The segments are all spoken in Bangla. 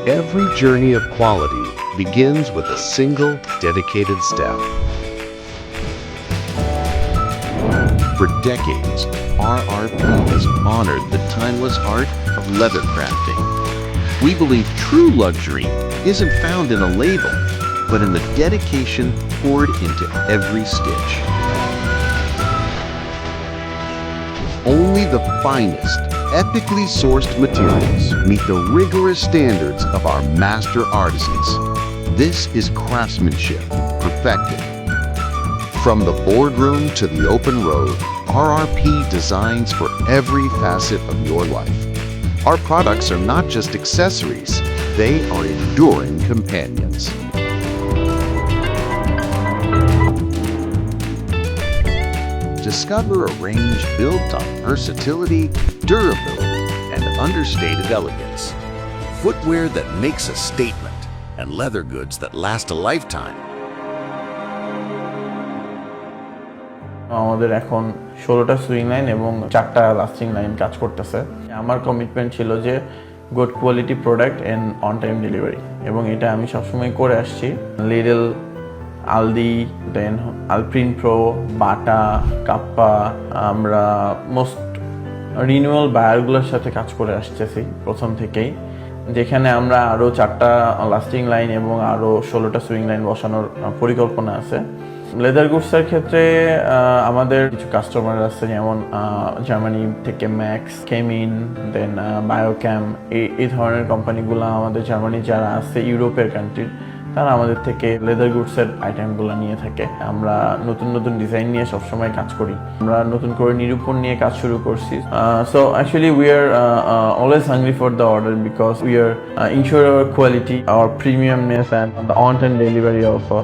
Every journey of quality begins with a single dedicated step. For decades, RRP has honored the timeless art of leather crafting. We believe true luxury isn't found in a label, but in the dedication poured into every stitch. Only the finest, ethically sourced materials meet the rigorous standards of our master artisans. This is craftsmanship perfected. From the boardroom to the open road, RRP designs for every facet of your life. Our products are not just accessories, they are enduring companions. Discover a range built on versatility, durability, and understated elegance. Footwear that makes a statement, and leather goods that last a lifetime. আমাদের এখন 16টা সুইং লাইন এবং 4টা লাস্টিং লাইন কাজ করতেছে। আমার কমিটমেন্ট ছিল যে good quality product and on time delivery, এবং এটা আমি সবসময় করে আসছি। Lidl, Aldi, then Alpine Pro, Bata, Kappa, আমরা মোস্ট রিনিউয়াল বায়ারগুলোর সাথে কাজ করে আসতেছি প্রথম থেকেই, যেখানে আমরা আরও 4টা লাস্টিং লাইন এবং আরও 16টা সুইং লাইন বসানোর পরিকল্পনা আছে। লেদার গুডসের ক্ষেত্রে আমাদের কিছু কাস্টমার আছে, যেমন জার্মানি থেকে ম্যাক্স, কেমিন, দেন বায়োক্যাম, এই ধরনের কোম্পানিগুলো আমাদের জার্মানি যারা আছে ইউরোপের কান্ট্রির, তারা আমাদের থেকে লেদার গুডসের আইটেমগুলো নিয়ে থাকে। আমরা নতুন নতুন ডিজাইন নিয়ে সবসময় কাজ করি। আমরা নতুন করে নিরূপণ নিয়ে কাজ শুরু করছি। So actually we are always hungry for the order because we are ensure our quality, our premiumness and the on time delivery also.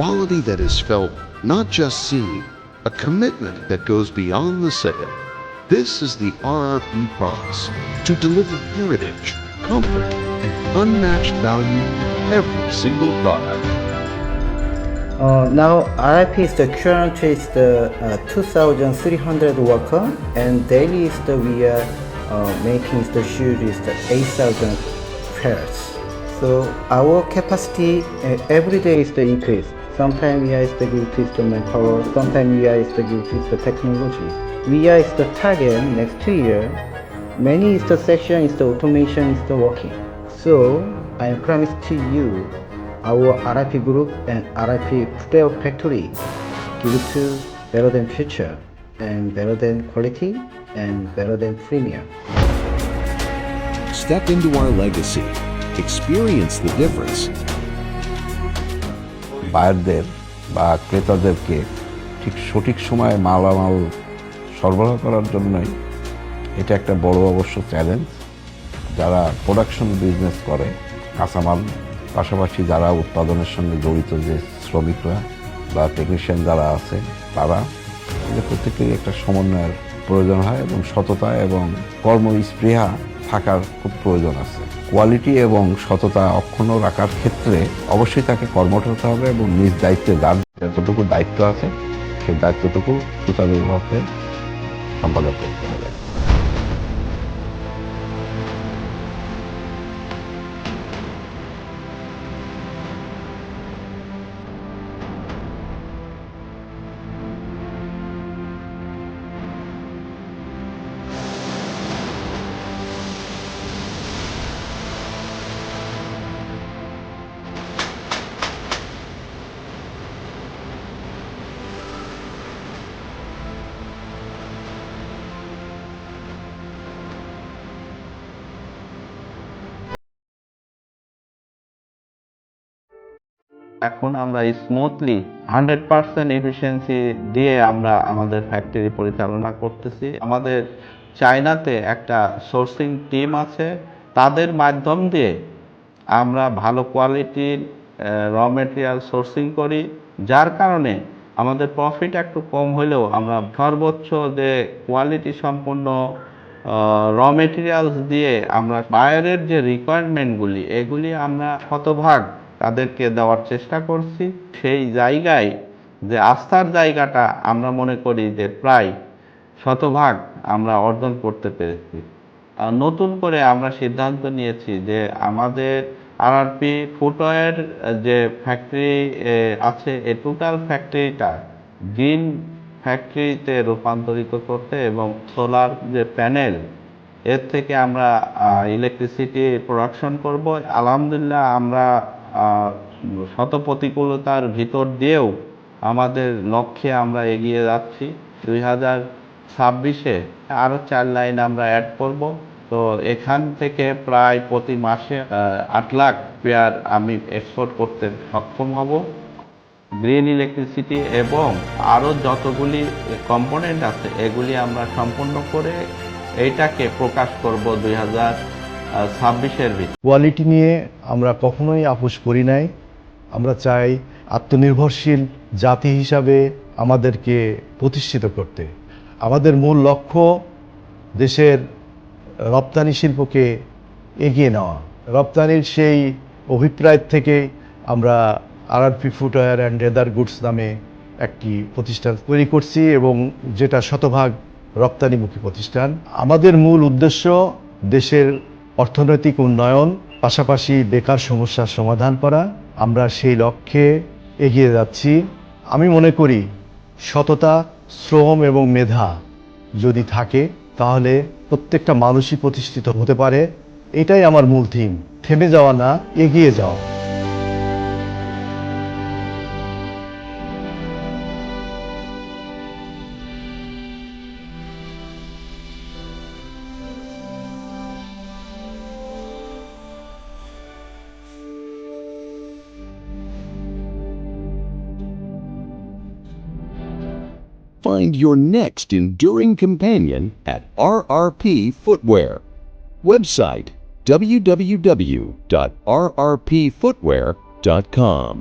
Quality that is felt, not just seen, a commitment that goes beyond the sale. This is the RRP promise to deliver heritage, comfort, and unmatched value in every single product. Now RIP is the currently is the 2,300 worker, and daily is the we are making is the shoes is the 8,000 pairs. So our capacity every day is the increase. Sometimes we are is the increase the manpower, sometimes we are is the increase the technology. We are is the target next 2 year. Many is the section is the automation is the working. So I promise to you, our RIP group and RIP footwear factory give to better than future and better than quality and better than premium. Step into our legacy. Experience the difference. বায়ারদের বা ক্রেতাদেরকে ঠিক সঠিক সময়ে মালামাল সরবরাহ করার জন্যই এটা একটা বড় অবশ্য চ্যালেঞ্জ। যারা প্রোডাকশন বিজনেস করে কাঁচামাল, পাশাপাশি যারা উৎপাদনের সঙ্গে জড়িত যে শ্রমিকরা বা টেকনিশিয়ান যারা আছে, তারা প্রত্যেকেরই একটা সমন্বয়ের প্রয়োজন হয় এবং সততা এবং কর্মস্পৃহা থাকার খুব প্রয়োজন আছে। কোয়ালিটি এবং সততা অক্ষুণ্ণ রাখার ক্ষেত্রে অবশ্যই তাকে কর্মঠ হতে হবে এবং নিজ দায়িত্বে যার যতটুকু দায়িত্ব আছে সেই দায়িত্বটুকু সুচারুভাবে সম্পাদন করতে হবে। এখন আমরা স্মুথলি 100% এফিসিয়েন্সি দিয়ে আমরা আমাদের ফ্যাক্টরি পরিচালনা করতেছি। আমাদের চায়নাতে একটা সোর্সিং টিম আছে, তাদের মাধ্যম দিয়ে আমরা ভালো কোয়ালিটির র মেটেরিয়াল সোর্সিং করি, যার কারণে আমাদের প্রফিট একটু কম হলেও আমরা সর্বোচ্চ যে কোয়ালিটি সম্পন্ন র মেটেরিয়ালস দিয়ে আমরা বায়ারের যে রিকোয়ারমেন্টগুলি এগুলি আমরা শতভাগ তাদেরকে দেওয়ার চেষ্টা করছি। সেই জায়গায় যে আস্থার জায়গাটা আমরা মনে করি যে প্রায় শতভাগ আমরা অর্জন করতে পেরেছি। নতুন করে আমরা সিদ্ধান্ত নিয়েছি যে আমাদের আরআরপি ফুটওয়্যার যে ফ্যাক্টরি আছে, এই টোটাল ফ্যাক্টরিটা গ্রিন ফ্যাক্টরিতে রূপান্তরিত করতে এবং সোলার যে প্যানেল এর থেকে আমরা ইলেকট্রিসিটি প্রোডাকশন করব। আলহামদুলিল্লাহ আমরা শত প্রতিকূলতার ভিতর দিয়েও আমাদের লক্ষ্যে আমরা এগিয়ে যাচ্ছি। 2026-এ আরও 4 লাইন আমরা অ্যাড করব। তো এখান থেকে প্রায় প্রতি মাসে 8 লাখ পেয়ার আমি এক্সপোর্ট করতে সক্ষম হব। গ্রিন ইলেকট্রিসিটি এবং আরও যতগুলি কম্পোনেন্ট আছে এগুলি আমরা সম্পূর্ণ করে এইটাকে প্রকাশ করব 2026-এর ভিতরে। কোয়ালিটি নিয়ে আমরা কখনোই আপোষ করি নাই। আমরা চাই আত্মনির্ভরশীল জাতি হিসাবে আমাদেরকে প্রতিষ্ঠিত করতে। আমাদের মূল লক্ষ্য দেশের রপ্তানি শিল্পকে এগিয়ে নেওয়া। রপ্তানির সেই অভিপ্রায় থেকে আমরা RRP footwear and leather goods নামে একটি প্রতিষ্ঠান তৈরি করছি এবং যেটা শতভাগ রপ্তানিমুখী প্রতিষ্ঠান। আমাদের মূল উদ্দেশ্য দেশের অর্থনৈতিক উন্নয়ন, পাশাপাশি বেকার সমস্যার সমাধান করা। আমরা সেই লক্ষ্যে এগিয়ে যাচ্ছি। আমি মনে করি সততা, শ্রম এবং মেধা যদি থাকে তাহলে প্রত্যেকটা মানুষই প্রতিষ্ঠিত হতে পারে। এটাই আমার মূল থিম, থেমে যাওয়া না, এগিয়ে যাওয়া। Find your next enduring companion at RRP Footwear. Website www.rrpfootwear.com.